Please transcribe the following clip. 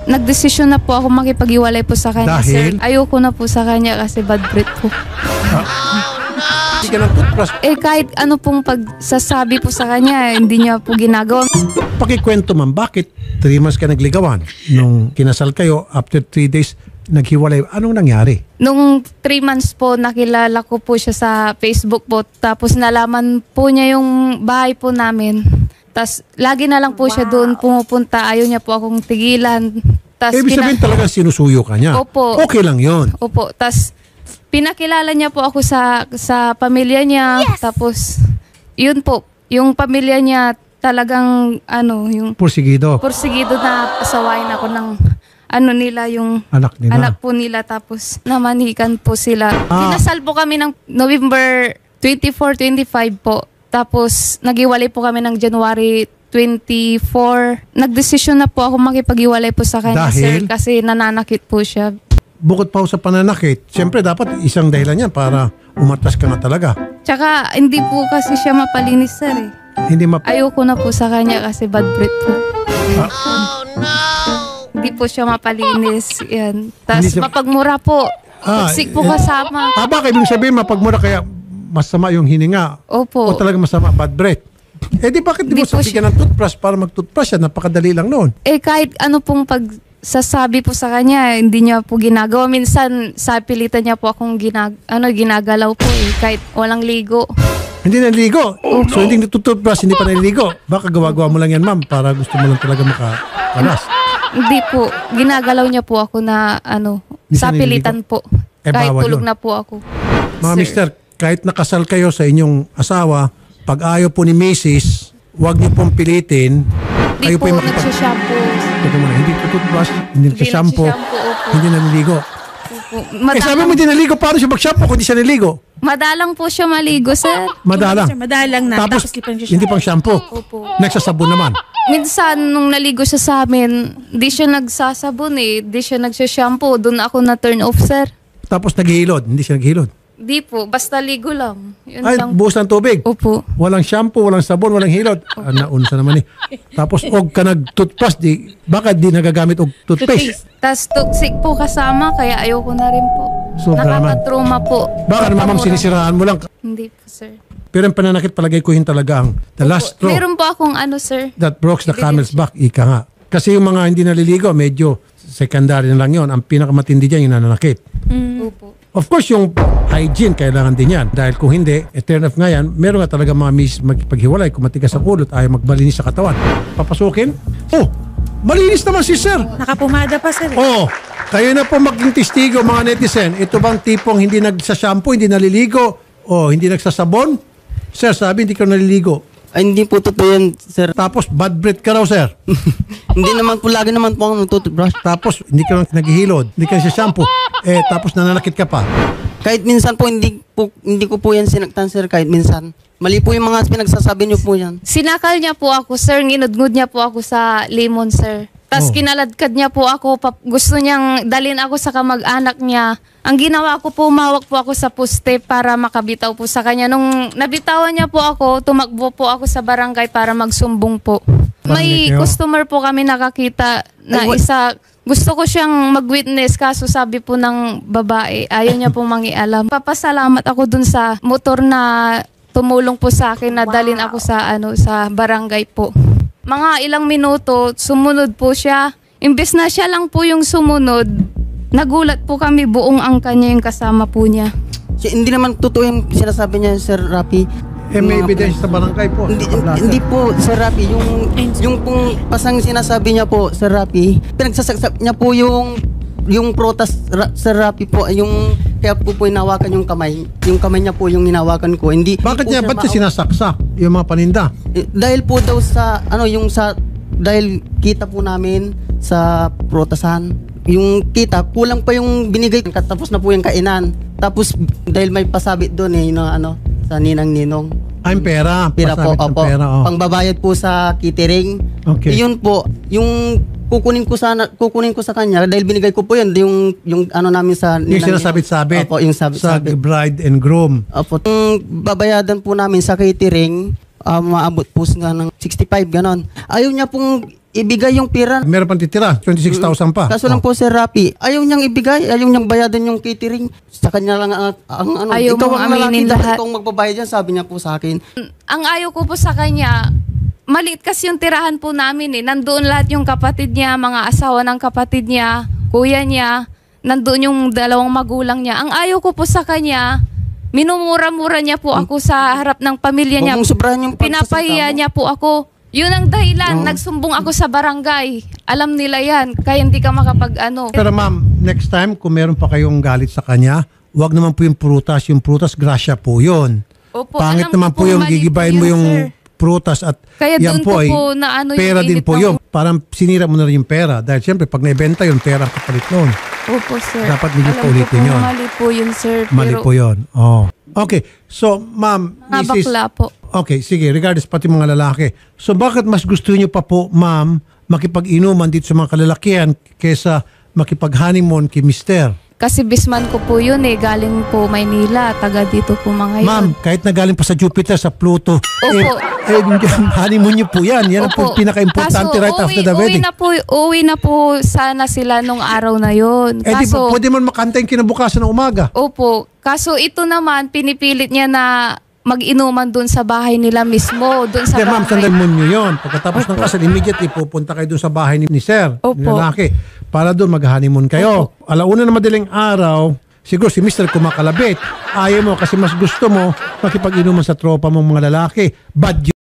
nagdesisyon na po ako makipag-iwalay po sa kanya, Dahil? sir. Ayoko na po sa kanya kasi bad breath po. Hindi ka ng toothbrush. Kahit ano pong pagsasabi po sa kanya, hindi niya po ginagawa. Pakikwento ma'am, bakit 3 months ka nagligawan? Nung kinasal kayo, after 3 days, naghiwalay. Anong nangyari? Nung 3 months po, nakilala ko po siya sa Facebook po. Tapos nalaman po niya yung bahay po namin. Tapos lagi na lang po siya doon pumupunta. Ayaw niya po akong tigilan. Ibig sabihin talaga sinusuyo ka niya. Opo. Okay lang yon. Opo. Tapos pinakilala niya po ako sa pamilya niya. Yes! Tapos yun po, yung pamilya niya talagang yung Porsigido. na asawain ako ng nila yung Anak nila. anak po nila, tapos namanikan po sila. Kinasal po kami ng November 24, 25 po. Tapos naghiwalay po kami ng January 24. Nagdesisyon na po ako makipag-iwalay po sa kanya, Dahil? sir, kasi nananakit po siya. Bukod pa sa pananakit, siyempre dapat isang dahilan yan para umatas ka nga talaga. Tsaka hindi po kasi siya mapalinis, sir. Hindi Ayoko na po sa kanya kasi bad breath po. Hindi po siya mapalinis. Yan. Tapos mapagmura po. Toxic po kasama. Baka ibig sabihin mapagmura kaya masama yung hininga. Opo. O talaga masama, bad breath. Di bakit di mo sabihin ng toothbrush para mag-toothbrush yan? Napakadali lang noon. Kahit ano pong pagsasabi po sa kanya, hindi niya po ginagawa. Minsan sa pilitan niya po akong ginagalaw po kahit walang ligo. Hindi naliligo. So hindi nagtutoothbrush, hindi pa naliligo. Baka gawa-gawa mo lang yan, ma'am, para gusto mo lang talaga makakalas. Hindi po. Ginagalaw niya po ako na sa pilitan po. Kahit tulog na po ako. Mga mister, kahit nakasal kayo sa inyong asawa, pag ayaw po ni Mrs., huwag niyo pong pilitin. Hindi po nagsashampoo. Hindi toothbrush, hindi nagsashampoo, hindi naliligo. Sabi mo hindi naligo, paano siya mag-shampoo kung hindi siya naligo? Madalang po siya maligo, sir. Madalang? Madalang na. Tapos hindi pang shampoo? Opo. Nagsasabon naman? Minsan, nung naligo siya sa amin, di siya nagsasabon di siya nagsashampoo. Doon ako na-turn off, sir. Tapos naghihilod? Hindi siya naghihilod? Di po, basta ligo lang. Yun Ay, lang. buhos ng tubig? Opo. Walang shampoo, walang sabon, walang hilod. Naunsa naman Tapos og ka nag-toothbrush, baka di nagagamit og toothpaste. Tapos toxic po kasama, kaya ayoko na rin po. Sobra naman. Nakakatrauma po. Baka naman ma'am, sinisiraan mo lang. Hindi po, sir. Pero yung pananakit palagay ko yun talaga ang the last straw Meron po akong sir. that breaks the camel's back, ika nga. Kasi yung mga hindi naliligo, medyo secondary na lang yun. Ang pinakamatindi dyan yung nananakit. Opo. Of course, yung hygiene, kailangan din yan. Dahil kung hindi, turn off nga yan, meron nga talaga mga miss magpaghiwalay, kung matigas ang ulo at ayaw magbalinis sa katawan. Papasukin? Oh, malinis naman si sir. Nakapumada pa, sir. Oh, kayo na po maging testigo, mga netizen. Ito bang tipong hindi nagsashampoo, hindi naliligo, o hindi nagsasabon? Sir, sabi hindi ka naliligo. Ay, hindi po totoo yan, sir. Tapos bad breath ka raw, sir. Hindi naman po, lagi naman po ako nagtutubrush. Tapos hindi ka lang naghihilod, hindi ka shampoo. Tapos nananakit ka pa. Kahit minsan po, hindi ko po yan sinaktan, sir, kahit minsan. Mali po yung mga pinagsasabi niyo po yan. Sinakal niya po ako, sir. Nginudngud niya po ako sa lemon, sir. Tapos kinaladkad niya po ako. Gusto niyang dalhin ako sa kamag-anak niya. Ang ginawa ko po, umawak po ako sa poste para makabitaw po sa kanya. Nung nabitawan niya po ako, tumakbo po ako sa barangay para magsumbong po. May customer po kami nakakita na isa. Gusto ko siyang mag-witness, kaso sabi po ng babae, ayaw niya pong mangialam. Papasalamat ako dun sa motor na tumulong po sa akin na dalhin ako sa barangay po. Mga ilang minuto, sumunod po siya. Imbes na siya lang po yung sumunod, nagulat po kami, buong angka niya yung kasama po niya. Hindi naman totoo yung sinasabi niya, Sir Rapi. May evidence sa barangay po. Hindi po, Sir Rapi. Yung pong pasang sinasabi niya po, Sir Rapi, pinagsasaksak niya po yung protas, Sir Rapi po, kaya po hinawakan yung kamay. Yung kamay niya po yung hinawakan ko. Bakit niya, ba't niya sinasaksak yung mga paninda? Dahil po daw sa, dahil kita po namin sa protasan. Yung kita, kulang pa yung binigay. Tapos na po yung kainan. Tapos, dahil may pasabit doon sa ninang-ninong. Ang pera. Pera po, opo. Pera, Pangbabayad po sa catering. Okay. Yun po, yung kukunin ko sa kanya dahil binigay ko po yun yung namin sa yung sinasabit-sabit. Opo, yung sabit-sabit. Sa bride and groom. Opo. Yung babayadan po namin sa catering, maabot po nga ng 65 ganon. Ayaw niya pong ibigay yung pera. Meron pang titira, 26,000 pa. Kaso lang po, Sir Rapi, ayaw niyang ibigay, ayaw niyang bayadan yung catering. Sa kanya lang ang ano, Ayaw ikaw mong ang lalaki, aminin dapat lahat. ikaw ang magbabayad yan, sabi niya po sa akin. Ang ayaw ko po sa kanya, maliit kasi yung tirahan po namin eh. Nandoon lahat yung kapatid niya, mga asawa ng kapatid niya, kuya niya, nandoon yung dalawang magulang niya. Ang ayaw ko po sa kanya, minumura-mura niya po ako sa harap ng pamilya niya. Huwag mong sobrahan yung Pinapahiya niya po ako. Yun ang dahilan, nagsumbong ako sa barangay. Alam nila yan, kaya hindi ka makapag-ano. Pero ma'am, next time, kung meron pa kayong galit sa kanya, wag naman po yung prutas. Yung prutas, grasya po yun. Opo, Pangit alam ko naman po po, yung mali gigibayin po mo yun, yung sir. prutas at Kaya yan doon po ko ay po na ano yung pera din init po ng- yun. Parang sinira mo na rin yung pera. Dahil siyempre, pag naibenta yun, pera ang kapalit noon. Opo, sir. Dapat hindi Alam pa ulitin ko po, yun. mali po yun, sir. Mali Pero po yun. Oh. Okay. So, ma'am, mga bakla po. Okay, sige. Regardless, pati mga lalaki. So, bakit mas gusto niyo pa po, ma'am, makipag-inuman dito sa mga kalalakihan kesa makipag-honeymoon kay mister? Kasi bisman ko po yun eh. Galing po Maynila. Taga dito po mga yun. Ma'am, kahit na galing pa sa Jupiter, sa Pluto, Opo. honeymoon niyo po yan. Yan ang po pinaka-importante Kaso, right after the wedding. Uwi na po sana sila nung araw na yun. Eh di ba, Kaso, pwede man makanta yung kinabukasan ng umaga. opo. Kaso ito naman, pinipilit niya na mag-inuman dun sa bahay nila mismo. Dun sa Hindi, ma'am, bahay. sandali mo yun. Pagkatapos ng kasal, immediately pupunta kayo doon sa bahay ni Sir, ni Opo. lalaki, para doon mag-honeymoon kayo. Alauna na madaling araw, siguro si Mr. kumakalabit. Ayaw mo kasi mas gusto mo makipag-inuman sa tropa mong mga lalaki. But